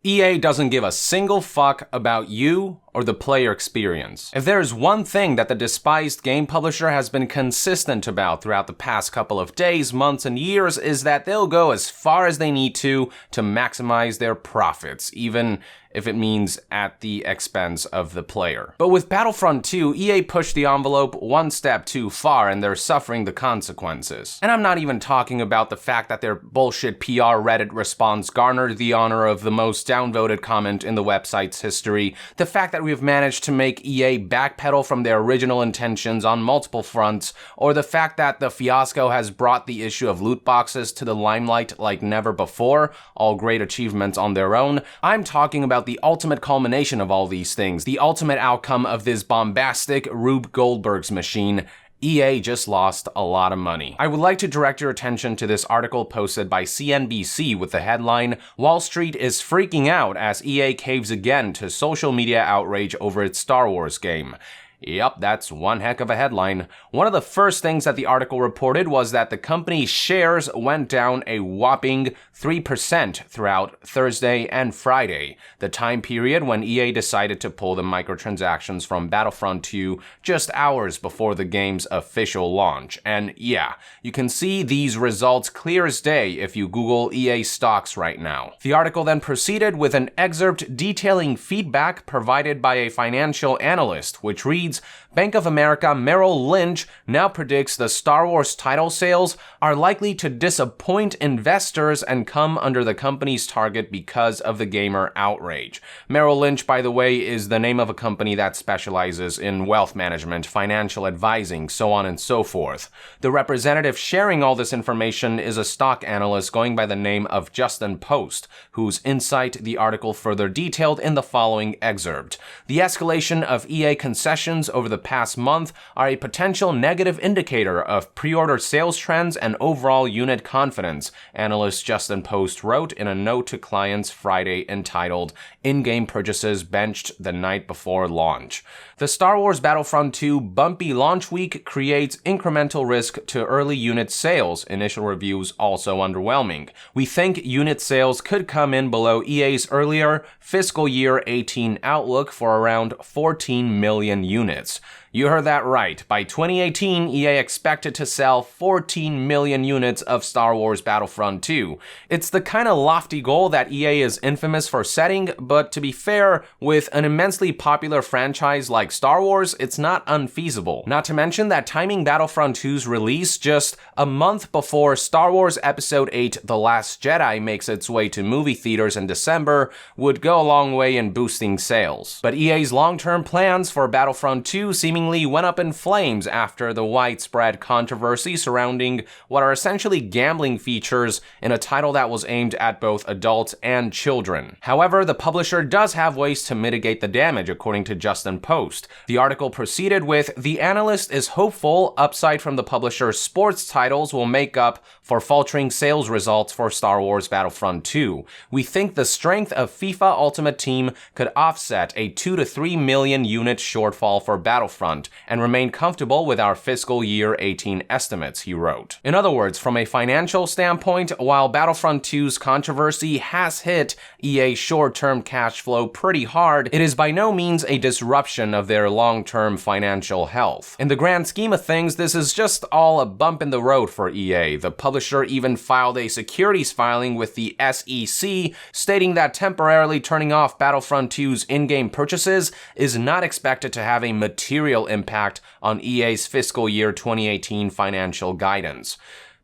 EA doesn't give a single fuck about you or the player experience. If there's one thing that the despised game publisher has been consistent about throughout the past couple of days, months, and years, is that they'll go as far as they need to maximize their profits, even if it means at the expense of the player. But with Battlefront 2, EA pushed the envelope one step too far and they're suffering the consequences. And I'm not even talking about the fact that their bullshit PR Reddit response garnered the honor of the most downvoted comment in the website's history, the fact that we've managed to make EA backpedal from their original intentions on multiple fronts, or the fact that the fiasco has brought the issue of loot boxes to the limelight like never before, all great achievements on their own. I'm talking about the ultimate culmination of all these things, the ultimate outcome of this bombastic Rube Goldberg's machine. EA just lost a lot of money. I would like to direct your attention to this article posted by CNBC with the headline, "Wall Street is freaking out as EA caves again to social media outrage over its Star Wars game." Yep, that's one heck of a headline. One of the first things that the article reported was that the company's shares went down a whopping 3% throughout Thursday and Friday, the time period when EA decided to pull the microtransactions from Battlefront 2 just hours before the game's official launch. And yeah, you can see these results clear as day if you Google EA stocks right now. The article then proceeded with an excerpt detailing feedback provided by a financial analyst, which reads, Bank of America Merrill Lynch now predicts the Star Wars title sales are likely to disappoint investors and come under the company's target because of the gamer outrage. Merrill Lynch, by the way, is the name of a company that specializes in wealth management, financial advising, so on and so forth. The representative sharing all this information is a stock analyst going by the name of Justin Post, whose insight the article further detailed in the following excerpt. The escalation of EA concessions over the past month are a potential negative indicator of pre-order sales trends and overall unit confidence, analyst Justin Post wrote in a note to clients Friday entitled, In-Game Purchases Benched the Night Before Launch. The Star Wars Battlefront 2 bumpy launch week creates incremental risk to early unit sales, initial reviews also underwhelming. We think unit sales could come in below EA's earlier fiscal year 18 outlook for around 14 million units. You heard that right. By 2018, EA expected to sell 14 million units of Star Wars Battlefront 2. It's the kind of lofty goal that EA is infamous for setting, but to be fair, with an immensely popular franchise like Star Wars, it's not unfeasible. Not to mention that timing Battlefront 2's release just a month before Star Wars Episode 8 The Last Jedi makes its way to movie theaters in December would go a long way in boosting sales. But EA's long-term plans for Battlefront 2 seemingly went up in flames after the widespread controversy surrounding what are essentially gambling features in a title that was aimed at both adults and children. However, the publisher does have ways to mitigate the damage, according to Justin Post. The article proceeded with, the analyst is hopeful upside from the publisher's sports titles will make up for faltering sales results for Star Wars Battlefront 2. We think the strength of FIFA Ultimate Team could offset a 2 to 3 million unit shortfall for Battlefront and remain comfortable with our fiscal year 18 estimates, he wrote. In other words, from a financial standpoint, while Battlefront 2's controversy has hit EA's short-term cash flow pretty hard, it is by no means a disruption of their long-term financial health. In the grand scheme of things, this is just all a bump in the road for EA. The publisher even filed a securities filing with the SEC, stating that temporarily turning off Battlefront 2's in-game purchases is not expected to have a material impact on EA's fiscal year 2018 financial guidance.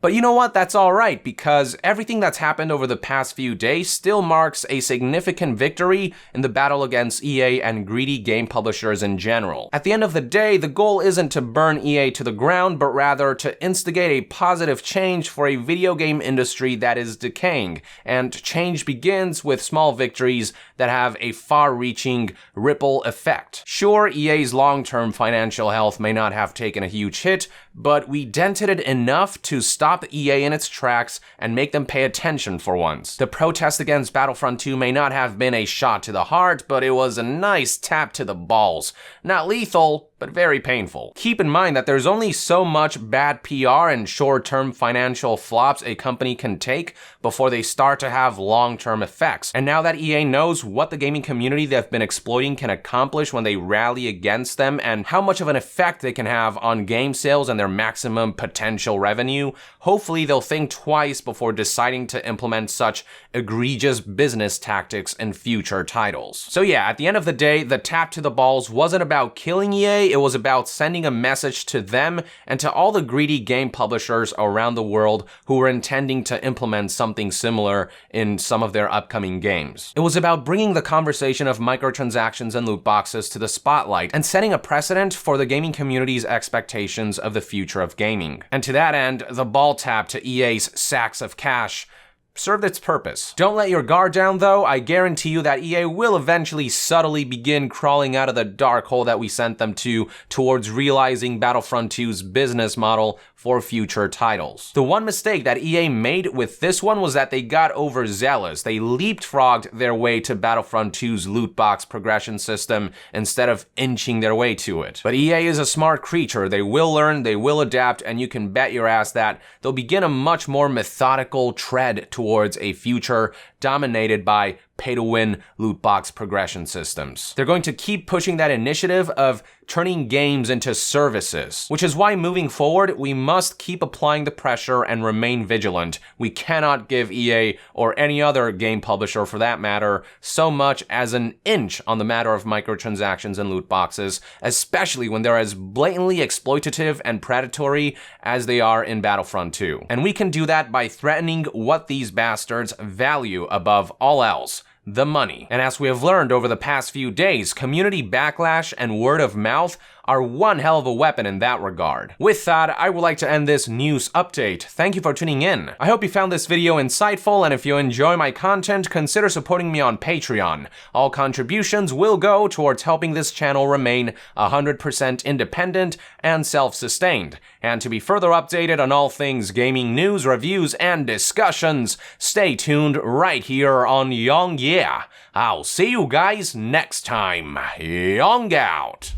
But you know what? That's alright, because everything that's happened over the past few days still marks a significant victory in the battle against EA and greedy game publishers in general. At the end of the day, the goal isn't to burn EA to the ground, but rather to instigate a positive change for a video game industry that is decaying, and change begins with small victories that have a far-reaching ripple effect. Sure, EA's long-term financial health may not have taken a huge hit, but we dented it enough to stop EA in its tracks and make them pay attention for once. The protest against Battlefront 2 may not have been a shot to the heart, but it was a nice tap to the balls. Not lethal, but very painful. Keep in mind that there's only so much bad PR and short-term financial flops a company can take before they start to have long-term effects. And now that EA knows what the gaming community they've been exploiting can accomplish when they rally against them and how much of an effect they can have on game sales and their maximum potential revenue, hopefully they'll think twice before deciding to implement such egregious business tactics in future titles. So yeah, at the end of the day, the tap to the balls wasn't about killing EA, it was about sending a message to them and to all the greedy game publishers around the world who were intending to implement something similar in some of their upcoming games. It was about bringing the conversation of microtransactions and loot boxes to the spotlight and setting a precedent for the gaming community's expectations of the future of gaming. And to that end, the ball tap to EA's sacks of cash served its purpose. Don't let your guard down though, I guarantee you that EA will eventually subtly begin crawling out of the dark hole that we sent them to towards realizing Battlefront 2's business model for future titles. The one mistake that EA made with this one was that they got overzealous. They leapfrogged their way to Battlefront 2's loot box progression system instead of inching their way to it. But EA is a smart creature. They will learn, they will adapt, and you can bet your ass that they'll begin a much more methodical tread towards a future dominated by pay-to-win loot box progression systems. They're going to keep pushing that initiative of turning games into services, which is why moving forward, we must keep applying the pressure and remain vigilant. We cannot give EA, or any other game publisher for that matter, so much as an inch on the matter of microtransactions and loot boxes, especially when they're as blatantly exploitative and predatory as they are in Battlefront 2. And we can do that by threatening what these bastards value above all else: the money. And as we have learned over the past few days, community backlash and word of mouth are one hell of a weapon in that regard. With that, I would like to end this news update. Thank you for tuning in. I hope you found this video insightful, and if you enjoy my content, consider supporting me on Patreon. All contributions will go towards helping this channel remain 100% independent and self-sustained. And to be further updated on all things gaming news, reviews, and discussions, stay tuned right here on Young Yeah. I'll see you guys next time. Young out.